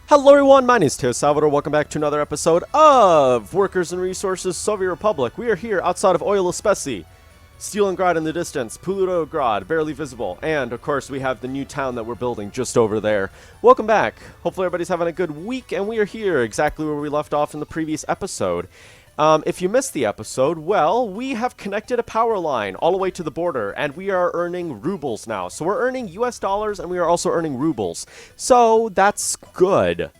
Hello everyone, my name is Mateo-Tube. Welcome back to another episode of Workers and Resources Soviet Republic. We are here outside of Oil Especi. Stalingrad in the distance, Pulutograd barely visible, and of course we have the new town that we're building just over there. Welcome back. Hopefully everybody's having a good week, and we are here exactly where we left off in the previous episode. If you missed the episode, well, we have connected a power line all the way to the border, and we are earning rubles now. So we're earning US dollars, and we are also earning rubles. So that's good.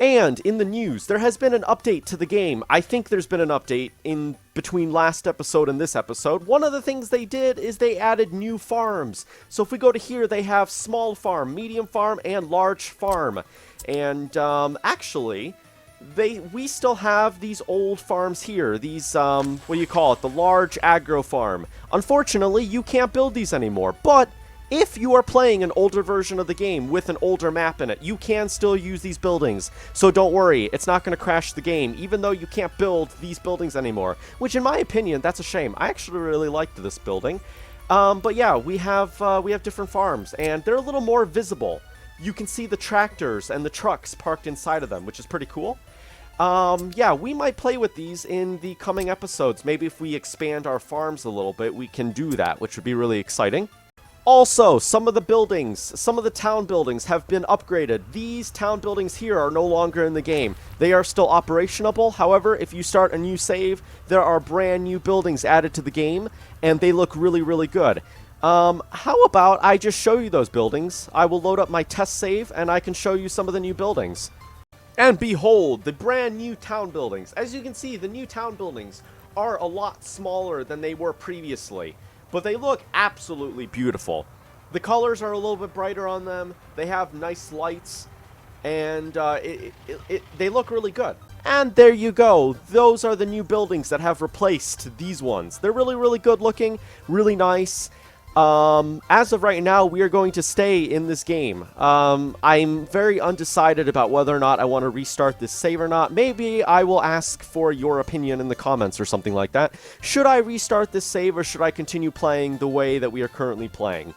And in the news, there has been an update to the game. I think there's been an update in between last episode and this episode. One of the things they did is they added new farms. So if we go to here, they have small farm, medium farm, and large farm. And actually, we still have these old farms here. These, what do you call it? The large agro farm. Unfortunately, you can't build these anymore. But if you are playing an older version of the game with an older map in it, you can still use these buildings. So don't worry, it's not going to crash the game, even though you can't build these buildings anymore. Which, in my opinion, that's a shame. I actually really liked this building. But yeah, we have different farms, and they're a little more visible. You can see the tractors and the trucks parked inside of them, which is pretty cool. Yeah, we might play with these in the coming episodes. Maybe if we expand our farms a little bit, we can do that, which would be really exciting. Also, some of the town buildings have been upgraded. These town buildings here are no longer in the game. They are still operationable. However, if you start a new save, there are brand new buildings added to the game, and they look really, really good. How about I just show you those buildings? I will load up my test save, and I can show you some of the new buildings. And behold, the brand new town buildings. As you can see, the new town buildings are a lot smaller than they were previously. But they look absolutely beautiful. The colors are a little bit brighter on them. They have nice lights. And they look really good. And there you go. Those are the new buildings that have replaced these ones. They're really, really good looking. Really nice. As of right now, we are going to stay in this game. I'm very undecided about whether or not I want to restart this save or not. Maybe I will ask for your opinion in the comments or something like that. Should I restart this save, or should I continue playing the way that we are currently playing?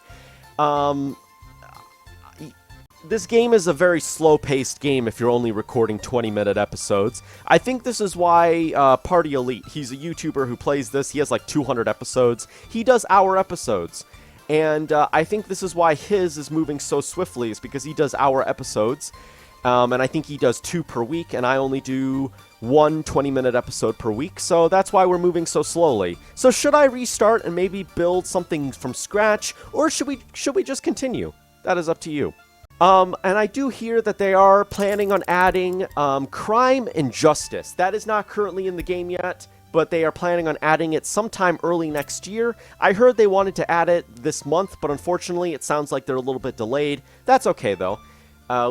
This game is a very slow-paced game if you're only recording 20-minute episodes. I think this is why Party Elite, he's a YouTuber who plays this. He has like 200 episodes. He does hour episodes. And I think this is why his is moving so swiftly, is because he does hour episodes. And I think he does 2 per week, and I only do 1 20-minute episode per week. So that's why we're moving so slowly. So should I restart and maybe build something from scratch, or should we just continue? That is up to you. And I do hear that they are planning on adding crime and justice. That is not currently in the game yet, but they are planning on adding it sometime early next year. I heard they wanted to add it this month, but unfortunately it sounds like they're a little bit delayed. That's okay, though.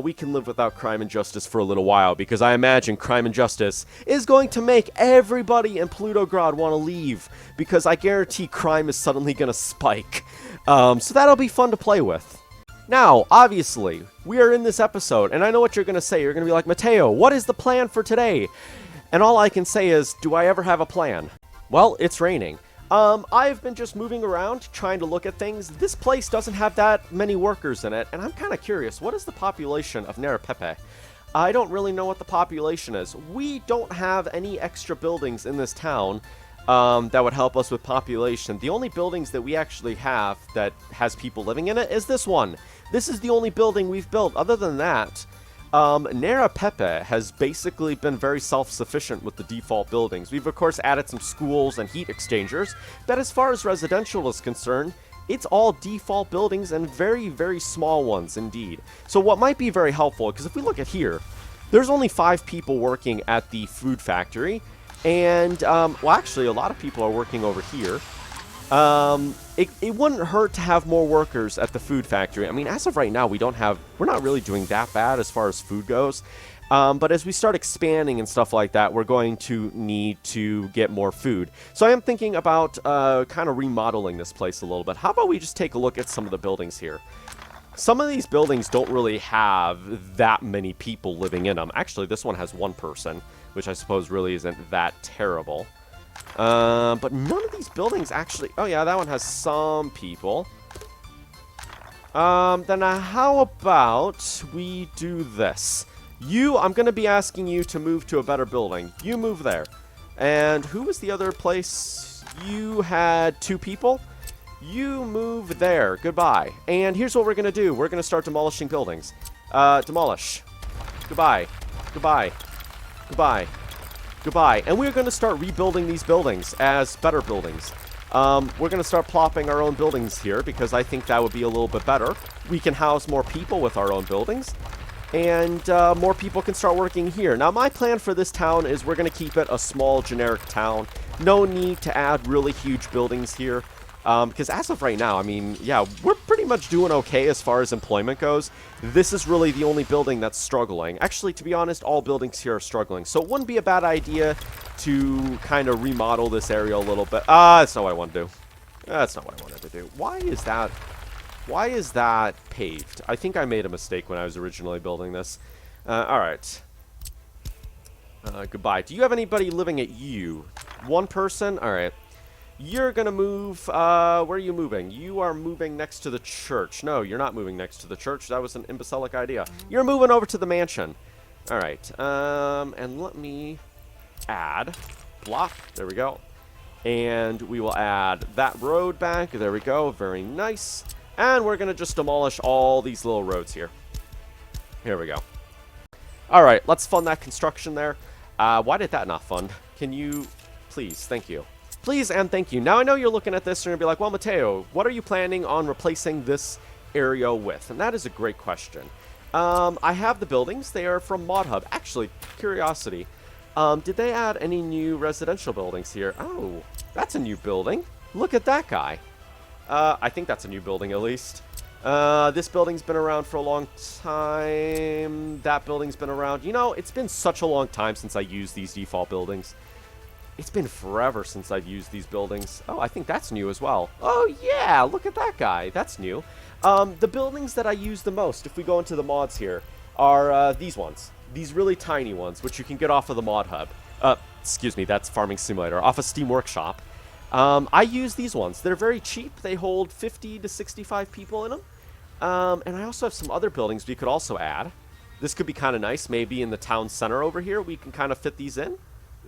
We can live without crime and justice for a little while, because I imagine crime and justice is going to make everybody in Pulutograd want to leave, because I guarantee crime is suddenly going to spike. So that'll be fun to play with. Now, obviously, we are in this episode, and I know what you're going to say. You're going to be like, Mateo, what is the plan for today? And all I can say is, do I ever have a plan? Well, it's raining. I've been just moving around, trying to look at things. This place doesn't have that many workers in it, and I'm kind of curious, what is the population of Nerapepe? I don't really know what the population is. We don't have any extra buildings in this town that would help us with population. The only buildings that we actually have that has people living in it is this one. This is the only building we've built. Other than that, Nerapepe has basically been very self-sufficient with the default buildings. We've, of course, added some schools and heat exchangers, but as far as residential is concerned, it's all default buildings and very, very small ones indeed. So what might be very helpful, because if we look at here, there's only 5 people working at the food factory, and, well, actually, a lot of people are working over here. It wouldn't hurt to have more workers at the food factory. I mean, as of right now, we're not really doing that bad as far as food goes. But as we start expanding and stuff like that, we're going to need to get more food. So I am thinking about kind of remodeling this place a little bit. How about we just take a look at some of the buildings here? Some of these buildings don't really have that many people living in them. Actually, this one has 1 person, which I suppose really isn't that terrible. But none of these buildings actually... Oh, yeah, that one has some people. Then how about we do this? You, I'm going to be asking you to move to a better building. You move there. And who was the other place? You had 2 people. You move there. Goodbye. And here's what we're going to do. We're going to start demolishing buildings. Demolish. Goodbye. Goodbye. Goodbye. Goodbye. And we're going to start rebuilding these buildings as better buildings. We're going to start plopping our own buildings here because I think that would be a little bit better. We can house more people with our own buildings. And more people can start working here. Now, my plan for this town is we're going to keep it a small, generic town. No need to add really huge buildings here. Because as of right now, I mean, yeah, we're pretty much doing okay as far as employment goes. This is really the only building that's struggling. Actually, to be honest, all buildings here are struggling. So it wouldn't be a bad idea to kind of remodel this area a little bit. That's not what I want to do. That's not what I wanted to do. Why is that? Why is that paved? I think I made a mistake when I was originally building this. Alright. Goodbye. Do you have anybody living at you? One person? Alright. You're gonna move, where are you moving? You are moving next to the church. No, you're not moving next to the church. That was an imbecilic idea. You're moving over to the mansion. Alright, and let me add block. There we go. And we will add that road back. There we go. Very nice. And we're gonna just demolish all these little roads here. Here we go. Alright, let's fund that construction there. Why did that not fund? Can you, please, thank you. Please and thank you. Now I know you're looking at this and you're going to be like, well, Mateo, what are you planning on replacing this area with? And that is a great question. I have the buildings. They are from ModHub. Actually, curiosity. Did they add any new residential buildings here? Oh, that's a new building. Look at that guy. I think that's a new building at least. This building's been around for a long time. That building's been around. You know, it's been such a long time since I used these default buildings. It's been forever since I've used these buildings. Oh, I think that's new as well. Oh, yeah, look at that guy. That's new. The buildings that I use the most, if we go into the mods here, are these ones. These really tiny ones, which you can get off of the Mod Hub. Excuse me, that's Farming Simulator. Off of Steam Workshop. I use these ones. They're very cheap. They hold 50 to 65 people in them. And I also have some other buildings we could also add. This could be kind of nice. Maybe in the town center over here, we can kind of fit these in.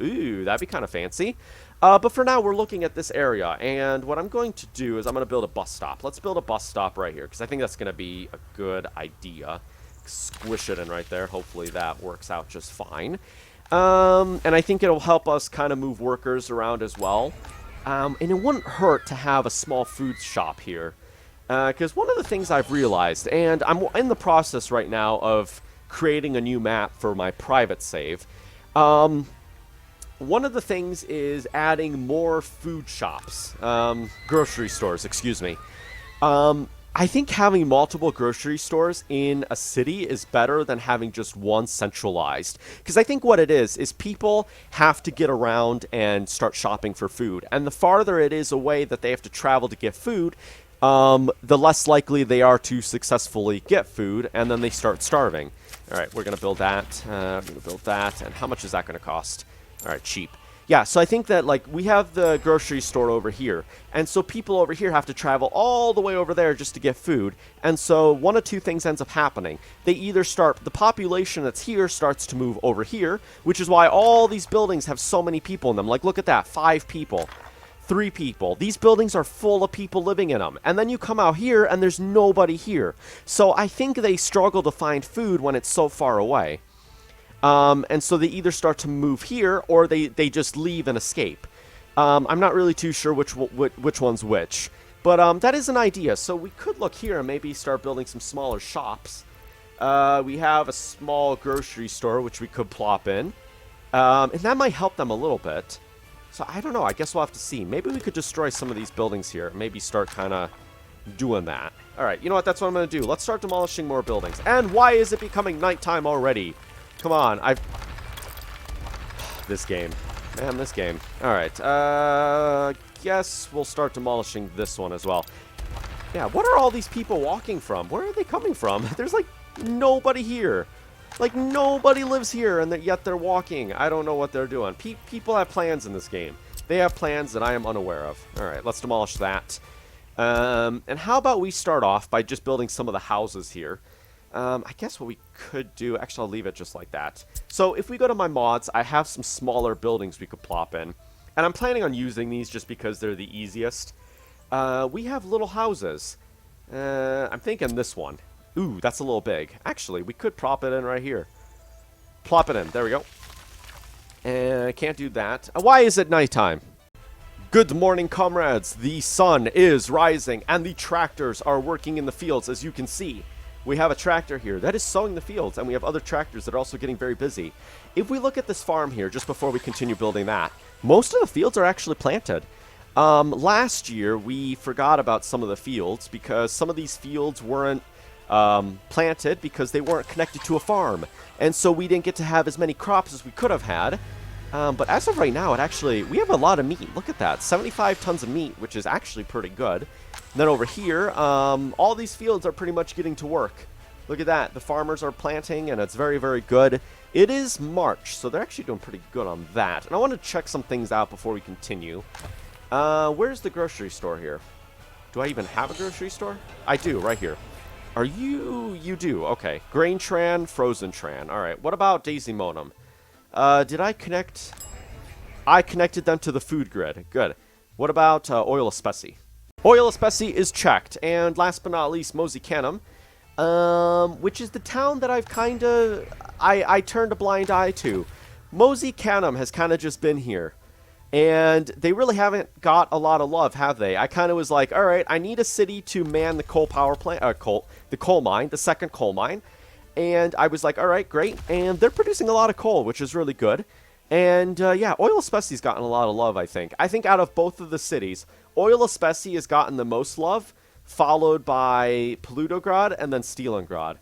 Ooh, that'd be kind of fancy. But for now, we're looking at this area. And what I'm going to do is I'm going to build a bus stop. Let's build a bus stop right here, because I think that's going to be a good idea. Squish it in right there. Hopefully that works out just fine. And I think it'll help us kind of move workers around as well. And it wouldn't hurt to have a small food shop here. Because one of the things I've realized, and I'm in the process right now of creating a new map for my private save. One of the things is adding more food shops, grocery stores, excuse me. I think having multiple grocery stores in a city is better than having just one centralized. Because I think what it is people have to get around and start shopping for food. And the farther it is away that they have to travel to get food, the less likely they are to successfully get food, and then they start starving. All right, we're going to build that. We're going to build that. And how much is that going to cost? All right, cheap. Yeah, so I think that, like, we have the grocery store over here, and so people over here have to travel all the way over there just to get food, and so one of two things ends up happening. They either start, the population that's here starts to move over here, which is why all these buildings have so many people in them. Like, look at that, 5 people, 3 people. These buildings are full of people living in them, and then you come out here, and there's nobody here. So I think they struggle to find food when it's so far away. And so they either start to move here, or they just leave and escape. I'm not really too sure which one's which. But that is an idea. So we could look here and maybe start building some smaller shops. We have a small grocery store, which we could plop in. And that might help them a little bit. So I don't know. I guess we'll have to see. Maybe we could destroy some of these buildings here. Maybe start kind of doing that. All right, you know what? That's what I'm going to do. Let's start demolishing more buildings. And why is it becoming nighttime already? Come on, this game. Man, this game. Alright, guess we'll start demolishing this one as well. Yeah, what are all these people walking from? Where are they coming from? There's, like, nobody here. Like, nobody lives here, and yet they're walking. I don't know what they're doing. People have plans in this game. They have plans that I am unaware of. Alright, let's demolish that. And how about we start off by just building some of the houses here. I guess what we could do, actually I'll leave it just like that. So if we go to my mods, I have some smaller buildings we could plop in. And I'm planning on using these just because they're the easiest. We have little houses. I'm thinking this one. Ooh, that's a little big. Actually, we could prop it in right here. Plop it in. There we go. And I can't do that. Why is it nighttime? Good morning, comrades. The sun is rising, and the tractors are working in the fields, as you can see. We have a tractor here that is sowing the fields, and we have other tractors that are also getting very busy. If we look at this farm here, just before we continue building that, most of the fields are actually planted. Last year, we forgot about some of the fields because some of these fields weren't planted because they weren't connected to a farm. And so we didn't get to have as many crops as we could have had. But as of right now, we have a lot of meat. Look at that, 75 tons of meat, which is actually pretty good. And then over here, all these fields are pretty much getting to work. Look at that, the farmers are planting, and it's very, very good. It is March, so they're actually doing pretty good on that. And I want to check some things out before we continue. Where's the grocery store here? Do I even have a grocery store? I do, right here. Are you? You do, okay. Grain Tran, Frozen Tran. Alright, what about Daisy Monum? Did I connect? I connected them to the food grid. Good. What about Oil Especie? Oil Especie is checked. And last but not least, Mosey Canham, which is the town that I've kind of... I turned a blind eye to. Mosey Canham has kind of just been here. And they really haven't got a lot of love, have they? I kind of was like, all right, I need a city to man the coal power plant, the coal mine, the second coal mine. And I was like, all right, great. And they're producing a lot of coal, which is really good. And yeah, Oil Especie's gotten a lot of love, I think. I think out of both of the cities, Oil Especie has gotten the most love, followed by Polutograd and then Stalingrad.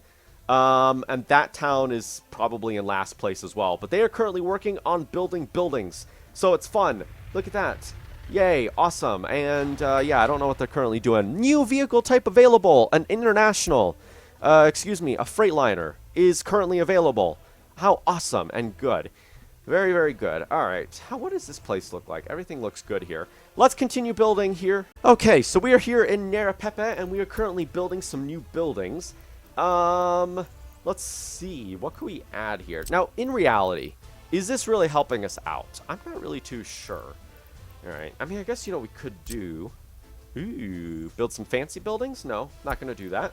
And that town is probably in last place as well. But they are currently working on building buildings. So it's fun. Look at that. Yay, awesome. And yeah, I don't know what they're currently doing. New vehicle type available. An international, a Freightliner is currently available. How awesome and good. Very, very good. All right. What does this place look like? Everything looks good here. Let's continue building here. Okay, so we are here in Narapepe, and we are currently building some new buildings. Let's see. What can we add here? Now, in reality, is this really helping us out? I'm not really too sure. All right. I mean, I guess, we could do... Ooh, build some fancy buildings? No, not going to do that.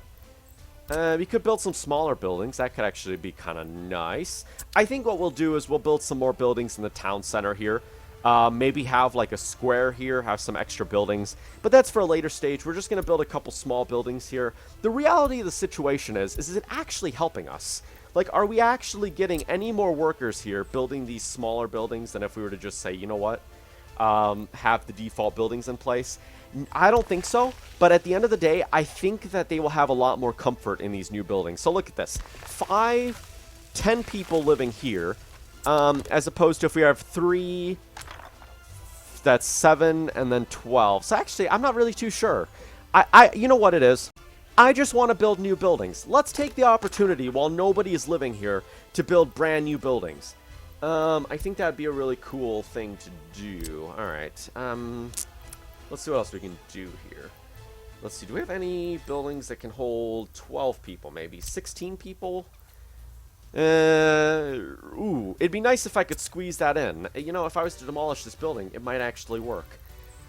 We could build some smaller buildings. That could actually be kind of nice. I think what we'll do is we'll build some more buildings in the town center here. Maybe have like a square here, have some extra buildings. But that's for a later stage. We're just going to build a couple small buildings here. The reality of the situation is it actually helping us? Like, are we actually getting any more workers here building these smaller buildings than if we were to just say, you know what, have the default buildings in place? I don't think so, but at the end of the day, I think that they will have a lot more comfort in these new buildings. So look at this. 10 people living here, as opposed to if we have 3, that's 7, and then 12. So actually, I'm not really too sure. You know what it is? I just want to build new buildings. Let's take the opportunity while nobody is living here to build brand new buildings. I think that'd be a really cool thing to do. All right. Let's see what else we can do here. Let's see. Do we have any buildings that can hold 12 people? Maybe 16 people? Ooh. It'd be nice if I could squeeze that in. If I was to demolish this building, it might actually work.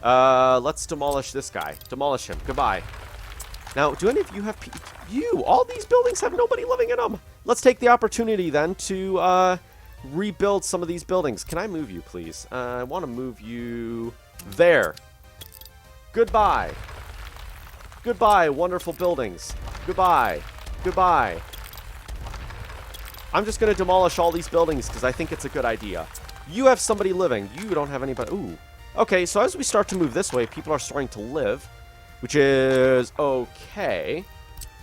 Let's demolish this guy. Demolish him. Goodbye. Now, do any of you have... all these buildings have nobody living in them. Let's take the opportunity then to rebuild some of these buildings. Can I move you, please? I want to move you there. Goodbye. Goodbye, wonderful buildings. Goodbye. Goodbye. I'm just going to demolish all these buildings because I think it's a good idea. You have somebody living. You don't have anybody. Ooh. Okay, so as we start to move this way, people are starting to live, which is okay.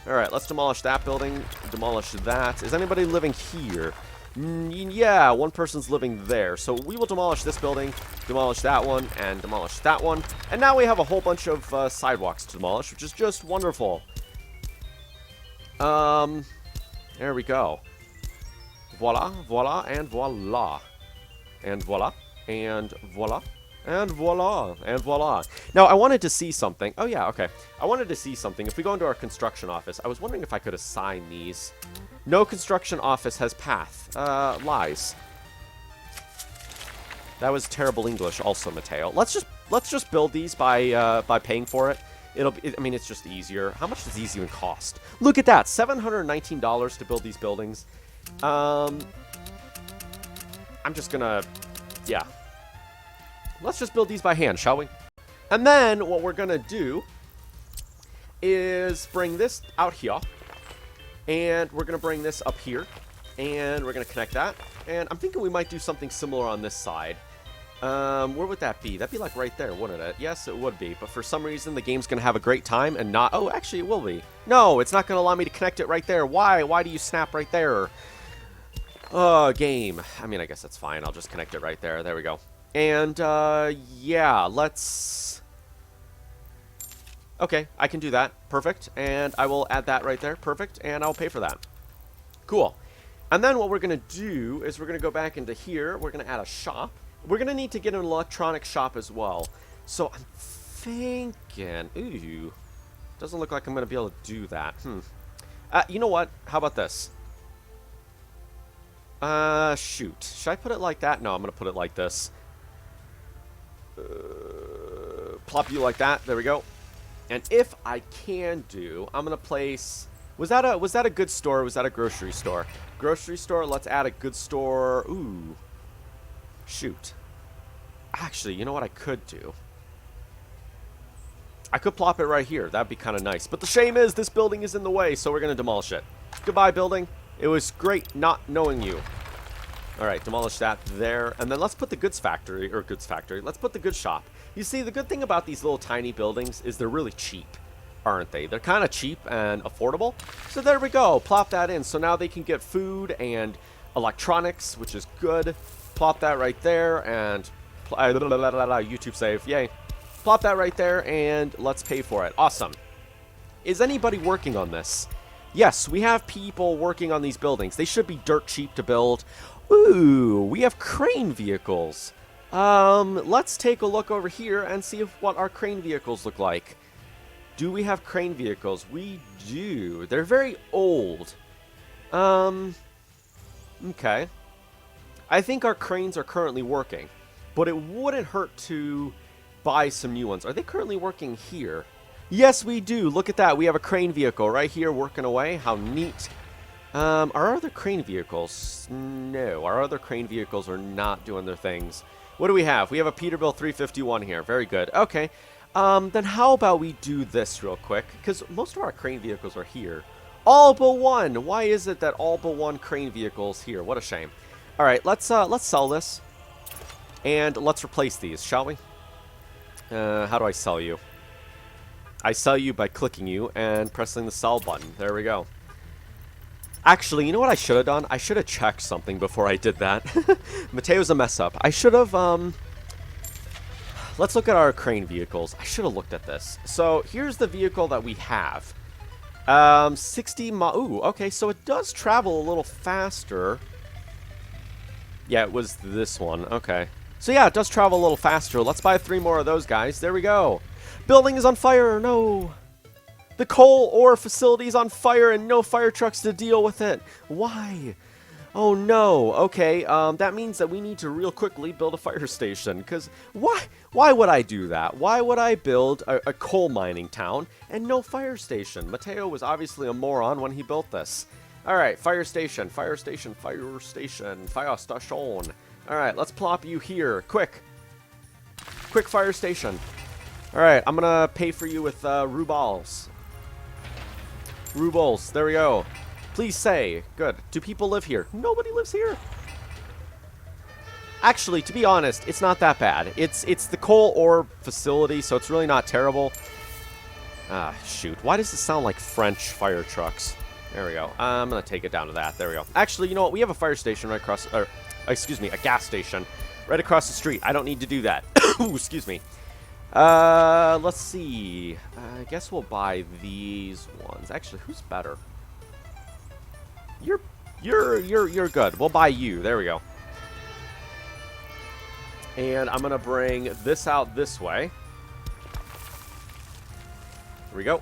All right, let's demolish that building. Demolish that. Is anybody living here? Yeah, one person's living there. So we will demolish this building, demolish that one, and demolish that one. And now we have a whole bunch of sidewalks to demolish, which is just wonderful. There we go. Voila, voila, and voila. And voila, and voila. And voila. And voila. Now, I wanted to see something. Oh, yeah, okay. I wanted to see something. If we go into our construction office, I was wondering if I could assign these. No construction office has path. Lies. That was terrible English also, Mateo. Let's just build these by paying for it. I mean, it's just easier. How much does these even cost? Look at that, $719 to build these buildings. I'm just gonna, yeah. Let's just build these by hand, shall we? And then what we're gonna do is bring this out here, and we're gonna bring this up here, and we're gonna connect that. And I'm thinking we might do something similar on this side. Where would that be? That'd be like right there, wouldn't it? Yes, it would be. But for some reason, the game's going to have a great time and not... Oh, actually, it will be. No, it's not going to allow me to connect it right there. Why? Why do you snap right there? Game. I mean, I guess that's fine. I'll just connect it right there. There we go. And, yeah, let's... Okay, I can do that. Perfect. And I will add that right there. Perfect. And I'll pay for that. Cool. And then what we're going to do is we're going to go back into here. We're going to add a shop. We're going to need to get an electronic shop as well. So I'm thinking... Ooh. Doesn't look like I'm going to be able to do that. You know what? How about this? Shoot. Should I put it like that? No, I'm going to put it like this. Plop you like that. There we go. And if I can do... I'm going to place... Was that a good store or was that a grocery store? Grocery store. Let's add a good store. Ooh. Shoot. Actually, you know what I could do? I could plop it right here. That'd be kind of nice. But the shame is this building is in the way, so we're going to demolish it. Goodbye, building. It was great not knowing you. All right, demolish that there. And then let's put the goods factory, let's put the goods shop. You see, the good thing about these little tiny buildings is they're really cheap, aren't they? They're kind of cheap and affordable. So there we go. Plop that in. So now they can get food and electronics, which is good. Plop that right there, and YouTube save, yay. Plop that right there, and let's pay for it. Awesome. Is anybody working on this? Yes, we have people working on these buildings. They should be dirt cheap to build. Ooh, we have crane vehicles. Let's take a look over here and see what our crane vehicles look like. Do we have crane vehicles? We do. They're very old. Okay. I think our cranes are currently working, but it wouldn't hurt to buy some new ones. Are they currently working here? Yes, we do. Look at that. We have a crane vehicle right here working away. How neat. Our other crane vehicles? No, our other crane vehicles are not doing their things. What do we have? We have a Peterbilt 351 here. Very good. Okay. Then how about we do this real quick? Because most of our crane vehicles are here. All but one. Why is it that all but one crane vehicle is here? What a shame. All right, let's sell this, and let's replace these, shall we? How do I sell you? I sell you by clicking you and pressing the sell button. There we go. Actually, you know what I should have done? I should have checked something before I did that. Mateo's a mess up. I should have, let's look at our crane vehicles. I should have looked at this. So here's the vehicle that we have. 60 ooh, okay, so it does travel a little faster. Yeah, it was this one. Okay. So yeah, it does travel a little faster. Let's buy 3 more of those guys. There we go. Building is on fire. No. The coal ore facility is on fire and no fire trucks to deal with it. Why? Oh no. Okay, that means that we need to real quickly build a fire station. Because why would I do that? Why would I build a coal mining town and no fire station? Mateo was obviously a moron when he built this. Alright, fire station, fire station, fire station, fire station. Alright, let's plop you here. Quick. Quick fire station. Alright, I'm gonna pay for you with rubles. Rubles, there we go. Please say. Good. Do people live here? Nobody lives here. Actually, to be honest, it's not that bad. It's the coal ore facility, so it's really not terrible. Ah, shoot. Why does it sound like French fire trucks? There we go. I'm going to take it down to that. There we go. Actually, you know what? We have a fire station right across... Or, excuse me, a gas station right across the street. I don't need to do that. Ooh, excuse me. Let's see. I guess we'll buy these ones. Actually, who's better? You're good. We'll buy you. There we go. And I'm going to bring this out this way. Here we go.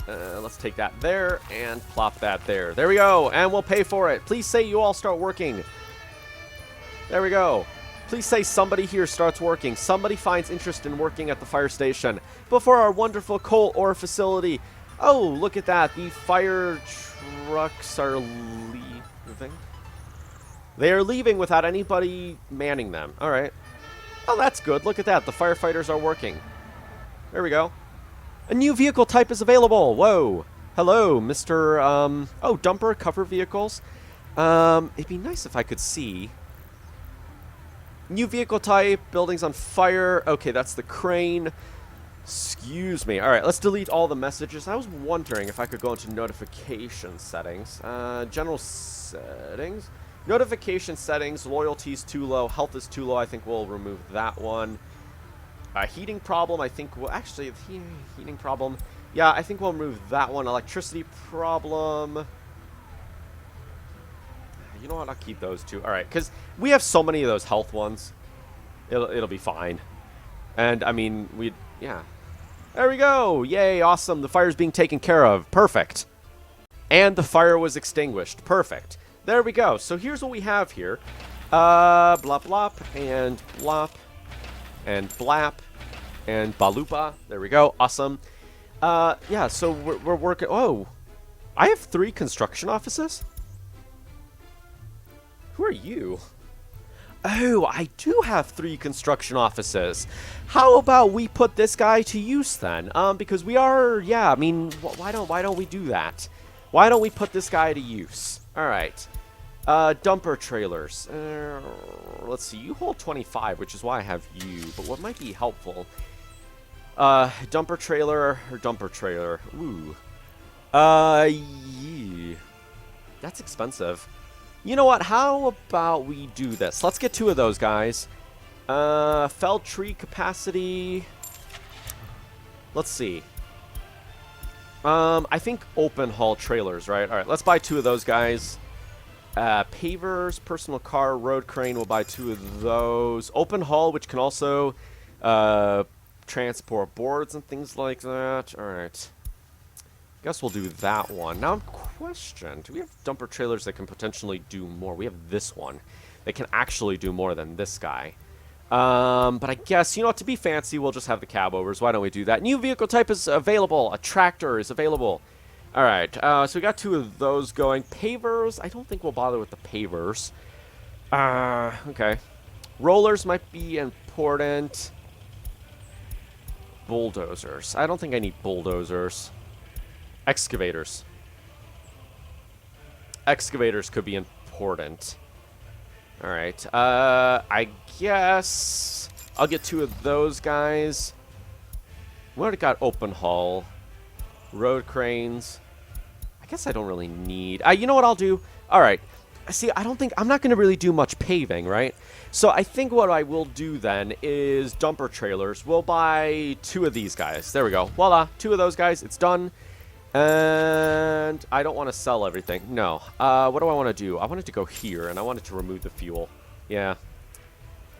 Let's take that there and plop that there. There we go. And we'll pay for it. Please say you all start working. There we go. Please say somebody here starts working. Somebody finds interest in working at the fire station before our wonderful coal ore facility. Oh, look at that. The fire trucks are leaving. They are leaving without anybody manning them. All right. Oh, that's good. Look at that. The firefighters are working. There we go. A new vehicle type is available. Whoa. Hello, Mr. Oh, dumper, cover vehicles. It'd be nice if I could see. New vehicle type, buildings on fire. Okay, that's the crane. Excuse me. All right, let's delete all the messages. I was wondering if I could go into notification settings. General settings. Notification settings. Loyalty is too low. Health is too low. I think we'll remove that one. Heating problem, I think we'll actually, heating problem. Yeah, I think we'll remove that one. Electricity problem. You know what? I'll keep those two. All right, because we have so many of those health ones. It'll be fine. And, I mean, yeah. There we go. Yay, awesome. The fire's being taken care of. Perfect. And the fire was extinguished. Perfect. There we go. So here's what we have here. Blop, blop, and blop, and blap, and balupa. There we go. Awesome. Yeah, so we're working. Oh, I have 3 construction offices? Who are you? Oh, I do have 3 construction offices. How about we put this guy to use then? Because we are, yeah, I mean, why don't we do that? Why don't we put this guy to use? All right. Dumper trailers. Let's see, you hold 25, which is why I have you, but what might be helpful? Dumper trailer or dumper trailer. Ooh. Yeah. That's expensive. You know what? How about we do this? Let's get 2 of those guys. Felled tree capacity. Let's see. I think open haul trailers, right? All right, let's buy 2 of those guys. Pavers, personal car, road crane. We'll buy 2 of those. Open haul, which can also transport boards and things like that. All right. Guess we'll do that one. Now, question: do we have dumper trailers that can potentially do more? We have this one. They can actually do more than this guy. But I guess, you know what, to be fancy, we'll just have the cab overs. Why don't we do that? New vehicle type is available. A tractor is available. All right. So we got 2 of those going. Pavers. I don't think we'll bother with the pavers. Okay. Rollers might be important. Bulldozers. I don't think I need bulldozers. Excavators. Excavators could be important. All right. I guess I'll get 2 of those guys. We already got open haul. Road cranes. I guess I don't really need... you know what I'll do? All right. See, I'm not going to really do much paving, right? So I think what I will do then is dumper trailers. We'll buy 2 of these guys. There we go. Voila. 2 of those guys. It's done. And I don't want to sell everything. No. What do I want to do? I wanted to go here, and I wanted to remove the fuel. Yeah.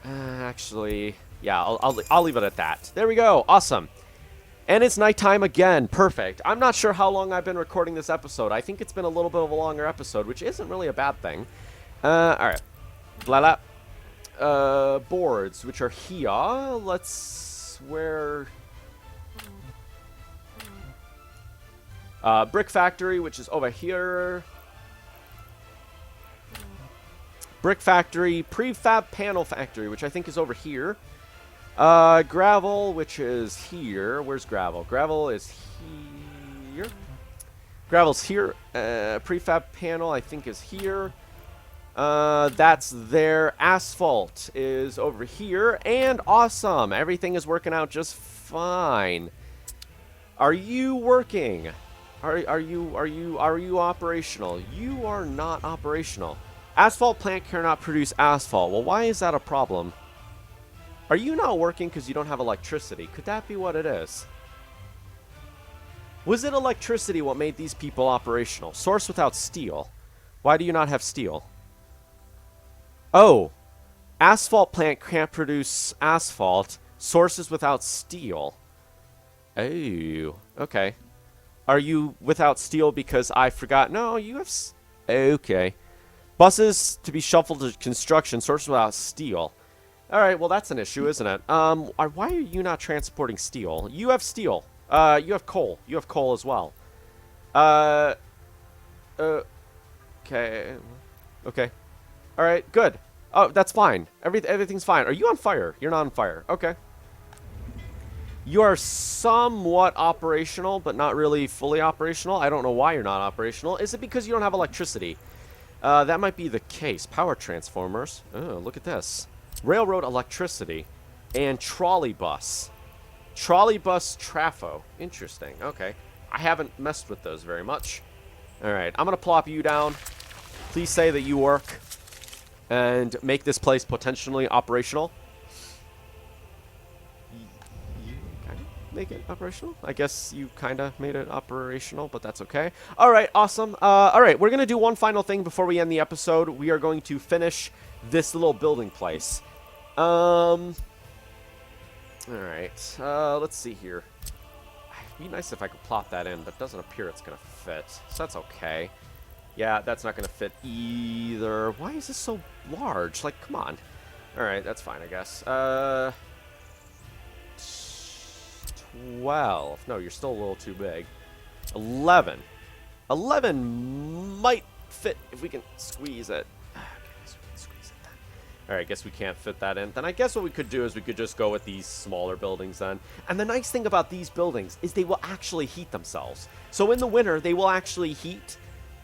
Actually, yeah, I'll leave it at that. There we go. Awesome. And it's nighttime again. Perfect. I'm not sure how long I've been recording this episode. I think it's been a little bit of a longer episode, which isn't really a bad thing. All right. Blah, blah. Boards, which are here. Let's... Where... Brick factory, which is over here. Brick factory. Prefab panel factory, which I think is over here. Gravel, which is here. Where's gravel? Gravel is here. Gravel's here. Prefab panel, I think, is here. That's there. Asphalt is over here. And awesome. Everything is working out just fine. Are you working? Are you operational? You are not operational. Asphalt plant cannot produce asphalt. Well, why is that a problem? Are you not working because you don't have electricity? Could that be what it is? Was it electricity what made these people operational? Source without steel. Why do you not have steel? Oh. Asphalt plant can't produce asphalt. Sources without steel. Oh, okay. Are you without steel because I forgot? No, you have... Okay. Buses to be shuffled to construction. Sources without steel. All right, well, that's an issue, isn't it? Why are you not transporting steel? You have steel. You have coal. You have coal as well. Okay. Okay. All right, good. Oh, that's fine. Everything's fine. Are you on fire? You're not on fire. Okay. You are somewhat operational, but not really fully operational. I don't know why you're not operational. Is it because you don't have electricity? That might be the case. Power transformers. Oh, look at this. Railroad electricity. And trolley bus. Trolley bus trafo. Interesting. Okay. I haven't messed with those very much. Alright, I'm going to plop you down. Please say that you work. And make this place potentially operational. Make it operational. I guess you kind of made it operational, but that's okay. All right, awesome. All right, we're going to do one final thing before we end the episode. We are going to finish this little building place. All right, let's see here. It'd be nice if I could plop that in, but it doesn't appear it's going to fit, so that's okay. Yeah, that's not going to fit either. Why is this so large? Like, come on. All right, that's fine, I guess. 12. No, you're still a little too big. 11. 11 might fit if we can squeeze it. Okay, I guess we can squeeze it then. Alright, I guess we can't fit that in. Then I guess what we could do is we could just go with these smaller buildings then. And the nice thing about these buildings is they will actually heat themselves. So in the winter, they will actually heat.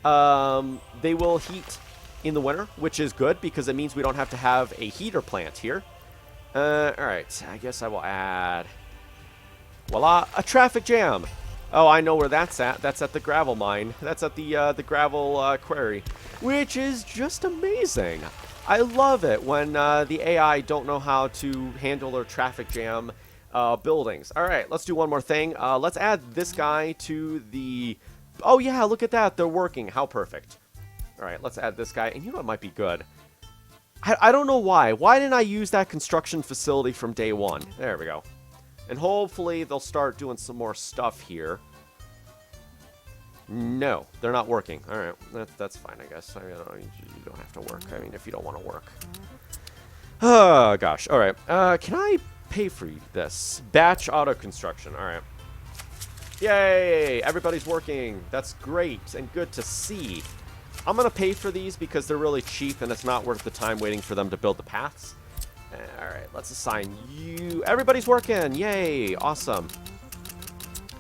They will heat in the winter, which is good because it means we don't have to have a heater plant here. Alright, I guess I will add... Voila, a traffic jam. Oh, I know where that's at. That's at the gravel mine. That's at the gravel quarry, which is just amazing. I love it when the AI don't know how to handle their traffic jam buildings. All right, let's do one more thing. Let's add this guy to the... Oh, yeah, look at that. They're working. How perfect. All right, let's add this guy. And you know what might be good? I don't know why. Why didn't I use that construction facility from day one? There we go. And hopefully they'll start doing some more stuff here. No, they're not working. All right, that's fine, I guess. I mean, you don't have to work. I mean, if you don't want to work. Oh, gosh. All right. Can I pay for this? Batch auto construction. All right. Yay! Everybody's working. That's great and good to see. I'm going to pay for these because they're really cheap and it's not worth the time waiting for them to build the paths. All right, let's assign you. Everybody's working. Yay. Awesome.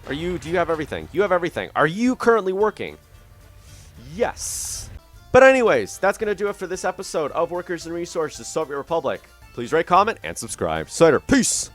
Do you have everything? You have everything. Are you currently working? Yes. But anyways, that's going to do it for this episode of Workers and Resources, Soviet Republic. Please rate, comment, and subscribe. Cider. Peace.